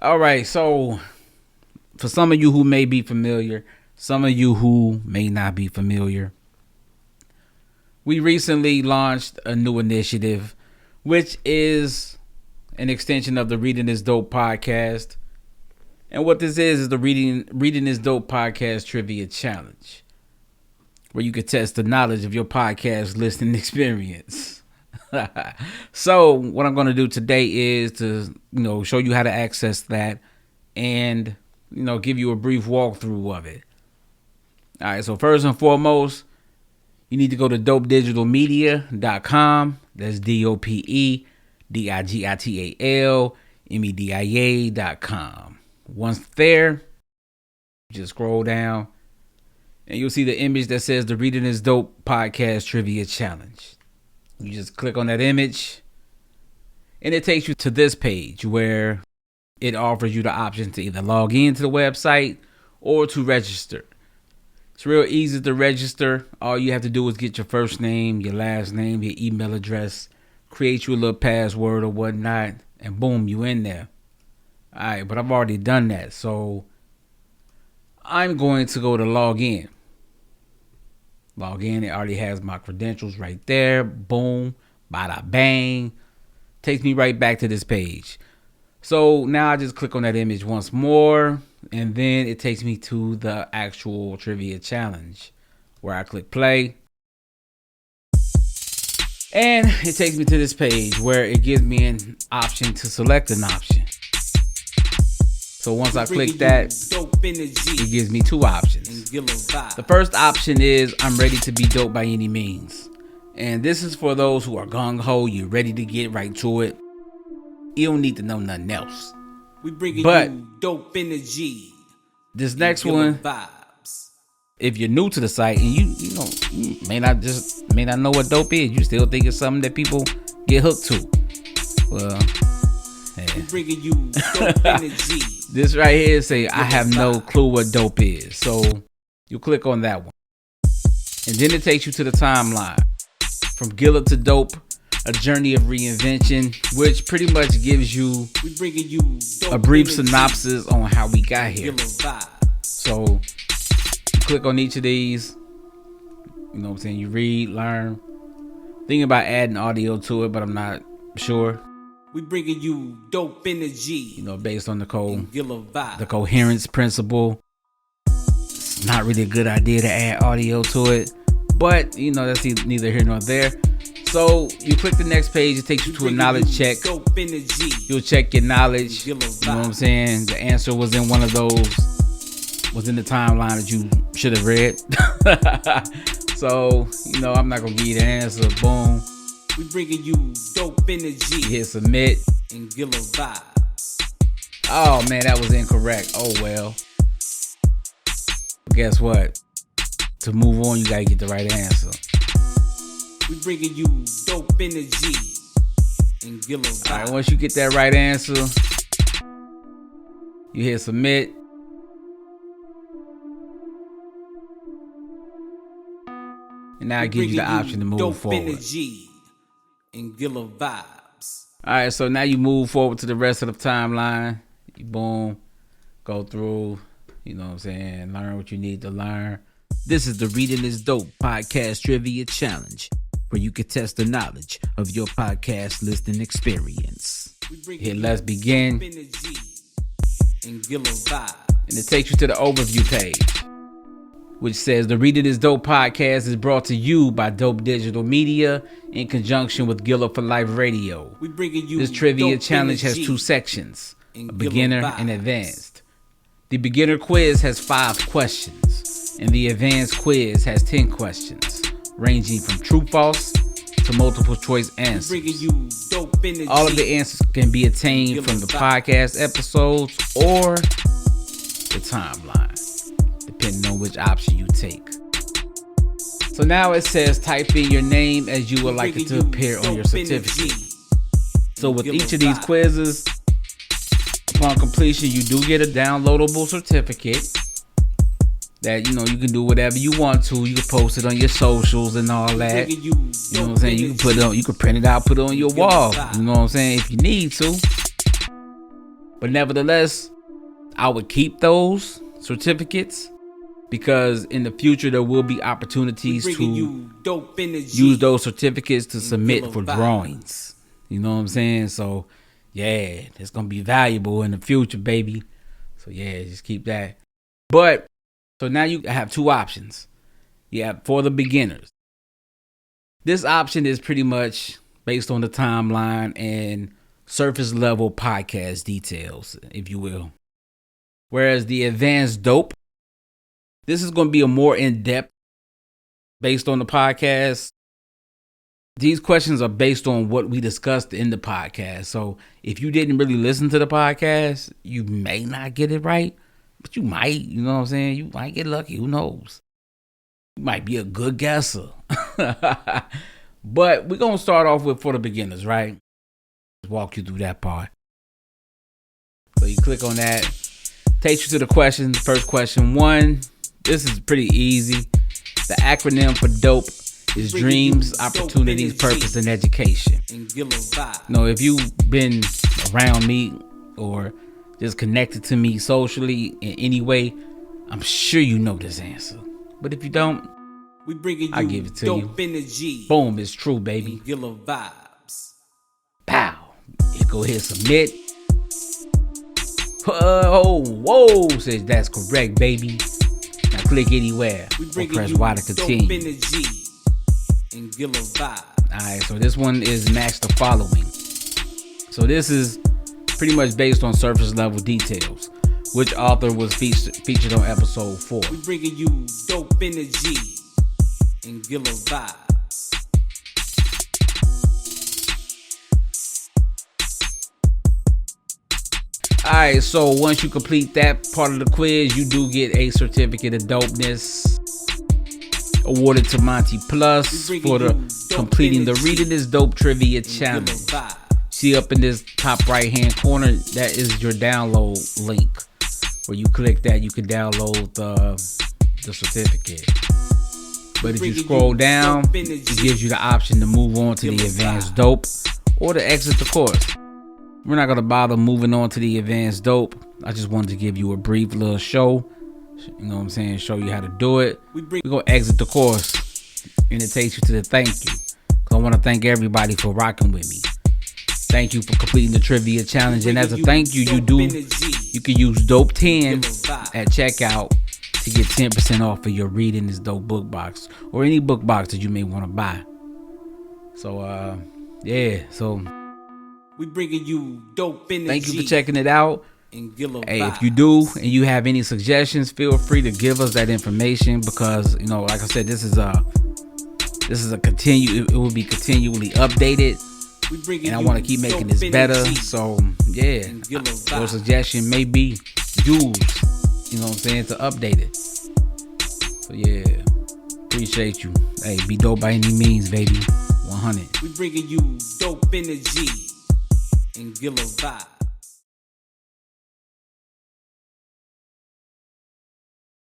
All right, so for some of you who may be familiar, some of you who may not be familiar, we recently launched a new initiative, which is an extension of the Reading Is D.O.P.E podcast. And what this is the Reading Is D.O.P.E podcast trivia challenge, where you can test the knowledge of your podcast listening experience. So what I'm going to do today is to, show you how to access that and, give you a brief walkthrough of it. All right. So first and foremost, you need to go to dopedigitalmedia.com. That's DOPE, DIGITALMEDIA.com. Once there, just scroll down and you'll see the image that says the Reading Is D.O.P.E podcast trivia challenge. You just click on that image and it takes you to this page where it offers you the option to either log into the website or to register. It's real easy to register. All you have to do is get your first name, your last name, your email address, create you a little password or whatnot, and boom, you in there. All right, but I've already done that, so I'm going to go to log in. Log in, it already has my credentials right there. Boom, bada bang. Takes me right back to this page. So now I just click on that image once more, and then it takes me to the actual trivia challenge where I click play. And it takes me to this page where it gives me an option to select an option. So once I click that, it gives me two options. The first option is I'm ready to be dope by any means. And this is for those who are gung-ho, you're ready to get right to it. You don't need to know nothing else. But you dope energy. This next one, vibes. If you're new to the site and you may not know what dope is, you still think it's something that people get hooked to. Well, we bringing you dope energy. This right here say I have no clue what dope is. So you click on that one. And then it takes you to the timeline. From Gilla to Dope, a journey of reinvention, which pretty much gives you a brief synopsis on how we got here. So you click on each of these. You know what I'm saying? You read, learn. Thinking about adding audio to it, but I'm not sure. We bringing you dope energy. Based on the coherence principle. It's not really a good idea to add audio to it, but that's neither here nor there. So you click the next page, it takes you to a knowledge check. You'll check your knowledge. You know what I'm saying? The answer was in one of those, was in the timeline that you should have read. So, I'm not gonna give you the answer. Boom. We bringing you dope energy. You hit submit. And Gilla vibes. Oh man, that was incorrect. Oh well. Guess what? To move on, you gotta get the right answer. We bringing you dope energy. And Gilla vibes. All right, once you get that right answer, you hit submit. And now it gives you the option to move forward. Energy. And Gilla vibes. All right, so now you move forward to the rest of the timeline. You boom, go through, learn what you need to learn. This is the Reading Is D.O.P.E podcast trivia challenge, where you can test the knowledge of your podcast listening experience. Hit let's begin. And it takes you to the overview page, which says the Reading Is D.O.P.E podcast is brought to you by Dope Digital Media in conjunction with Gilla for Life Radio. This trivia challenge has two sections, a beginner and advanced. The beginner quiz has 5 questions, and the advanced quiz has 10 questions, ranging from true, false to multiple choice answers. All of the answers can be attained from the podcast episodes or the timeline, depending on which option you take. So now it says type in your name as you would like it to appear on your certificate. So with each of these quizzes, upon completion, you do get a downloadable certificate that, you can do whatever you want to. You can post it on your socials and all that. You know what I'm saying? You can put it on, you can print it out, put it on your wall. You know what I'm saying? If you need to. But nevertheless, I would keep those certificates because in the future there will be opportunities to use those certificates to submit for drawings. You know what I'm saying? So yeah, it's gonna be valuable in the future, baby. So yeah, just keep that. But so now you have two options. Yeah, for the beginners. This option is pretty much based on the timeline and surface level podcast details, if you will. Whereas the advanced dope, this is going to be a more in-depth based on the podcast. These questions are based on what we discussed in the podcast. So if you didn't really listen to the podcast, you may not get it right, but you might, you know what I'm saying? You might get lucky. Who knows? You might be a good guesser. But we're going to start off with for the beginners, right? Let's walk you through that part. So you click on that. Takes you to the questions. First question 1. This is pretty easy. The acronym for DOPE is Dreams, Opportunities, Purpose, and Education. If you've been around me or just connected to me socially in any way, I'm sure you know this answer. But if you don't, I give it to you. Energy. Boom, it's true, baby. Vibes. Pow. You go ahead, submit. Whoa, says that's correct, baby. Now click anywhere or press Y to continue. Alright, so this one is match the following. So this is pretty much based on surface level details. Which author was featured on episode 4? We bringing you dope energy and Gilla vibes. Alright, so once you complete that part of the quiz, you do get a certificate of dopeness awarded to Monty Plus for completing the Reading Is D.O.P.E trivia challenge. See up in this top right hand corner, that is your download link. Where you click that, you can download the certificate. But if you scroll down, it gives you the option to move on to the advanced dope or to exit the course. We're not going to bother moving on to the advanced dope. I just wanted to give you a brief little show. You know what I'm saying? Show you how to do it. We're going to exit the course. And it takes you to the thank you. Because I want to thank everybody for rocking with me. Thank you for completing the trivia challenge. And as a thank you, you can use DOPE 10 at checkout to get 10% off of your Reading Is D.O.P.E book box. Or any book box that you may want to buy. So, yeah. So we bringing you dope energy. Thank you for checking it out. Hey, if you do and you have any suggestions, feel free to give us that information because like I said, this is a it will be continually updated, and I want to keep making this better. So yeah, your suggestion may be used. You know what I'm saying, to update it. So yeah, appreciate you. Hey, be dope by any means, baby. 100. We bringing you dope energy and Gilla vibes.